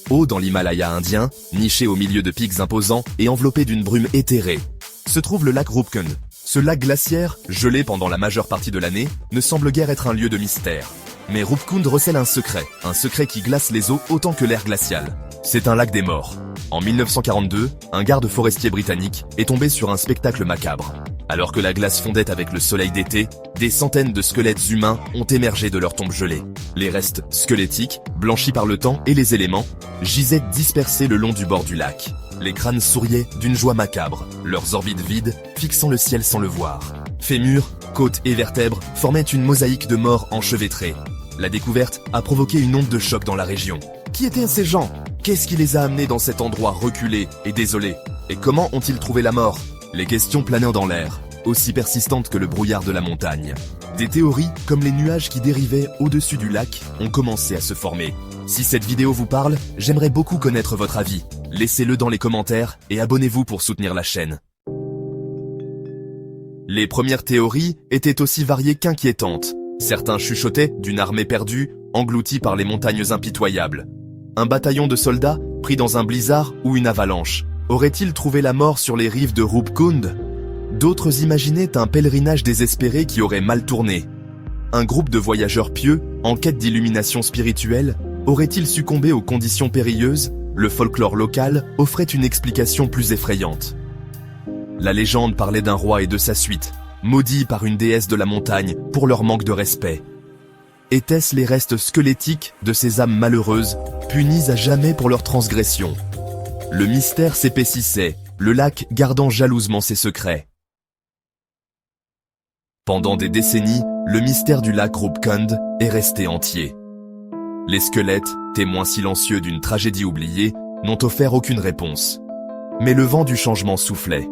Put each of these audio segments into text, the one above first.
Haut dans l'Himalaya indien, niché au milieu de pics imposants et enveloppé d'une brume éthérée, se trouve le lac Roopkund. Ce lac glaciaire, gelé pendant la majeure partie de l'année, ne semble guère être un lieu de mystère. Mais Roopkund recèle un secret qui glace les eaux autant que l'air glacial. C'est un lac des morts. En 1942, un garde forestier britannique est tombé sur un spectacle macabre. Alors que la glace fondait avec le soleil d'été, des centaines de squelettes humains ont émergé de leurs tombes gelées. Les restes squelettiques, blanchis par le temps et les éléments, gisaient dispersés le long du bord du lac. Les crânes souriaient d'une joie macabre, leurs orbites vides, fixant le ciel sans le voir. Fémurs, côtes et vertèbres formaient une mosaïque de morts enchevêtrés. La découverte a provoqué une onde de choc dans la région. Qui étaient ces gens? Qu'est-ce qui les a amenés dans cet endroit reculé et désolé? Et comment ont-ils trouvé la mort? Les questions planèrent dans l'air, aussi persistantes que le brouillard de la montagne. Des théories, comme les nuages qui dérivaient au-dessus du lac, ont commencé à se former. Si cette vidéo vous parle, j'aimerais beaucoup connaître votre avis. Laissez-le dans les commentaires et abonnez-vous pour soutenir la chaîne. Les premières théories étaient aussi variées qu'inquiétantes. Certains chuchotaient d'une armée perdue, engloutie par les montagnes impitoyables. Un bataillon de soldats, pris dans un blizzard ou une avalanche, aurait-il trouvé la mort sur les rives de Roopkund? D'autres imaginaient un pèlerinage désespéré qui aurait mal tourné. Un groupe de voyageurs pieux, en quête d'illumination spirituelle, aurait-il succombé aux conditions périlleuses? Le folklore local offrait une explication plus effrayante. La légende parlait d'un roi et de sa suite, maudits par une déesse de la montagne pour leur manque de respect. Étaient-ce les restes squelettiques de ces âmes malheureuses, punies à jamais pour leurs transgressions? Le mystère s'épaississait, le lac gardant jalousement ses secrets. Pendant des décennies, le mystère du lac Roopkund est resté entier. Les squelettes, témoins silencieux d'une tragédie oubliée, n'ont offert aucune réponse. Mais le vent du changement soufflait.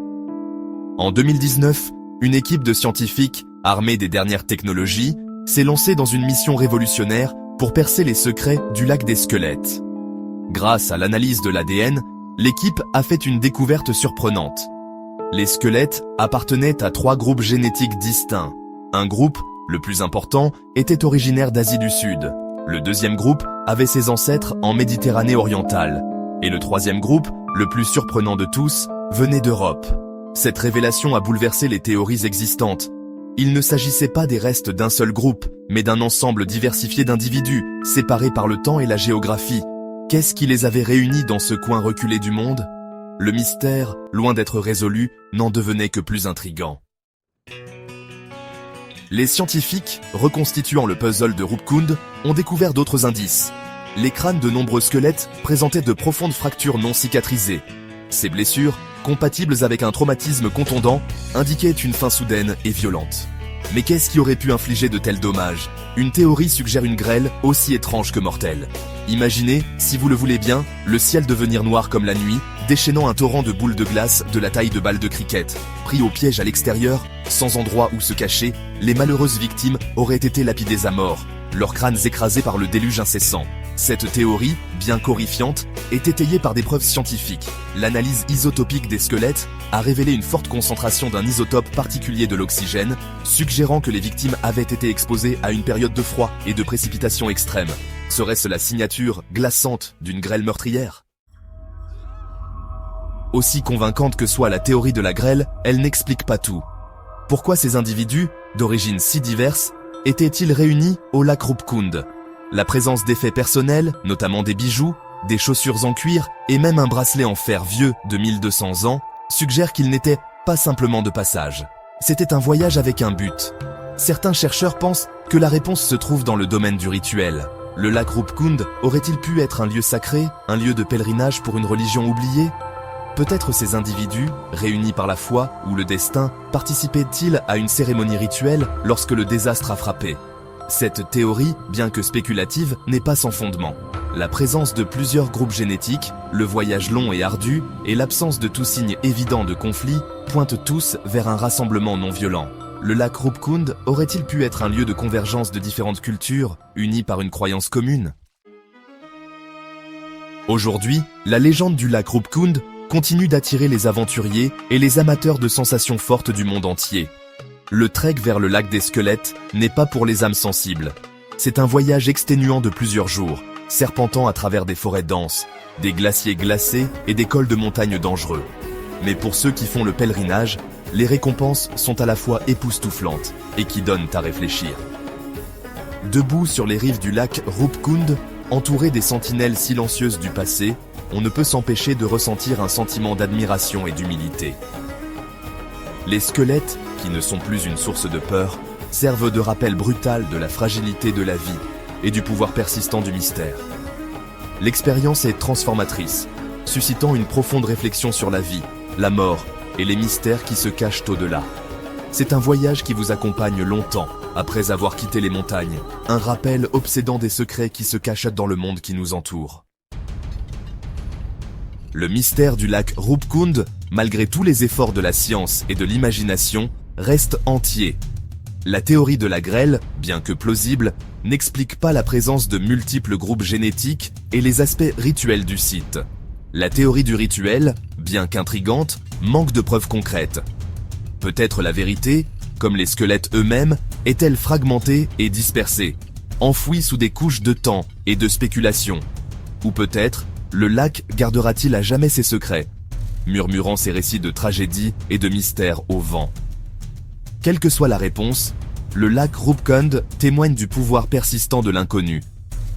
En 2019, une équipe de scientifiques, armée des dernières technologies, s'est lancée dans une mission révolutionnaire pour percer les secrets du lac des squelettes. Grâce à l'analyse de l'ADN, l'équipe a fait une découverte surprenante. Les squelettes appartenaient à 3 groupes génétiques distincts. Un groupe, le plus important, était originaire d'Asie du Sud. Le deuxième groupe avait ses ancêtres en Méditerranée orientale. Et le troisième groupe, le plus surprenant de tous, venait d'Europe. Cette révélation a bouleversé les théories existantes. Il ne s'agissait pas des restes d'un seul groupe, mais d'un ensemble diversifié d'individus, séparés par le temps et la géographie. Qu'est-ce qui les avait réunis dans ce coin reculé du monde? Le mystère, loin d'être résolu, n'en devenait que plus intrigant. Les scientifiques, reconstituant le puzzle de Roopkund, ont découvert d'autres indices. Les crânes de nombreux squelettes présentaient de profondes fractures non cicatrisées. Ces blessures, compatibles avec un traumatisme contondant, indiquaient une fin soudaine et violente. Mais qu'est-ce qui aurait pu infliger de tels dommages? Une théorie suggère une grêle aussi étrange que mortelle. Imaginez, si vous le voulez bien, le ciel devenir noir comme la nuit, déchaînant un torrent de boules de glace de la taille de balles de cricket. Pris au piège à l'extérieur, sans endroit où se cacher, les malheureuses victimes auraient été lapidées à mort, leurs crânes écrasés par le déluge incessant. Cette théorie, bien qu'horrifiante, est étayée par des preuves scientifiques. L'analyse isotopique des squelettes a révélé une forte concentration d'un isotope particulier de l'oxygène, suggérant que les victimes avaient été exposées à une période de froid et de précipitations extrêmes. Serait-ce la signature glaçante d'une grêle meurtrière? Aussi convaincante que soit la théorie de la grêle, elle n'explique pas tout. Pourquoi ces individus, d'origine si diverses, étaient-ils réunis au lac Roopkund? La présence d'effets personnels, notamment des bijoux, des chaussures en cuir et même un bracelet en fer vieux de 1200 ans, suggère qu'ils n'étaient pas simplement de passage. C'était un voyage avec un but. Certains chercheurs pensent que la réponse se trouve dans le domaine du rituel. Le lac Roopkund aurait-il pu être un lieu sacré, un lieu de pèlerinage pour une religion oubliée? Peut-être ces individus, réunis par la foi ou le destin, participaient-ils à une cérémonie rituelle lorsque le désastre a frappé? Cette théorie, bien que spéculative, n'est pas sans fondement. La présence de plusieurs groupes génétiques, le voyage long et ardu, et l'absence de tout signe évident de conflit pointent tous vers un rassemblement non violent. Le lac Roopkund aurait-il pu être un lieu de convergence de différentes cultures, unies par une croyance commune? Aujourd'hui, la légende du lac Roopkund continue d'attirer les aventuriers et les amateurs de sensations fortes du monde entier. Le trek vers le lac des squelettes n'est pas pour les âmes sensibles. C'est un voyage exténuant de plusieurs jours, serpentant à travers des forêts denses, des glaciers glacés et des cols de montagnes dangereux. Mais pour ceux qui font le pèlerinage, les récompenses sont à la fois époustouflantes et qui donnent à réfléchir. Debout sur les rives du lac Ruupkund, entouré des sentinelles silencieuses du passé, on ne peut s'empêcher de ressentir un sentiment d'admiration et d'humilité. Les squelettes, qui ne sont plus une source de peur, servent de rappel brutal de la fragilité de la vie et du pouvoir persistant du mystère. L'expérience est transformatrice, suscitant une profonde réflexion sur la vie, la mort et les mystères qui se cachent au-delà. C'est un voyage qui vous accompagne longtemps après avoir quitté les montagnes, un rappel obsédant des secrets qui se cachent dans le monde qui nous entoure. Le mystère du lac Ruupkund, malgré tous les efforts de la science et de l'imagination, reste entier. La théorie de la grêle, bien que plausible, n'explique pas la présence de multiples groupes génétiques et les aspects rituels du site. La théorie du rituel, bien qu'intrigante, manque de preuves concrètes. Peut-être la vérité, comme les squelettes eux-mêmes, est-elle fragmentée et dispersée, enfouie sous des couches de temps et de spéculation. Ou peut-être, le lac gardera-t-il à jamais ses secrets, murmurant ses récits de tragédie et de mystère au vent. Quelle que soit la réponse, le lac Ruupkund témoigne du pouvoir persistant de l'inconnu.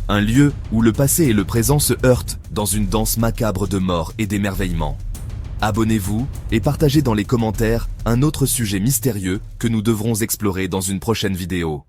Un lieu où le passé et le présent se heurtent dans une danse macabre de mort et d'émerveillement. Abonnez-vous et partagez dans les commentaires un autre sujet mystérieux que nous devrons explorer dans une prochaine vidéo.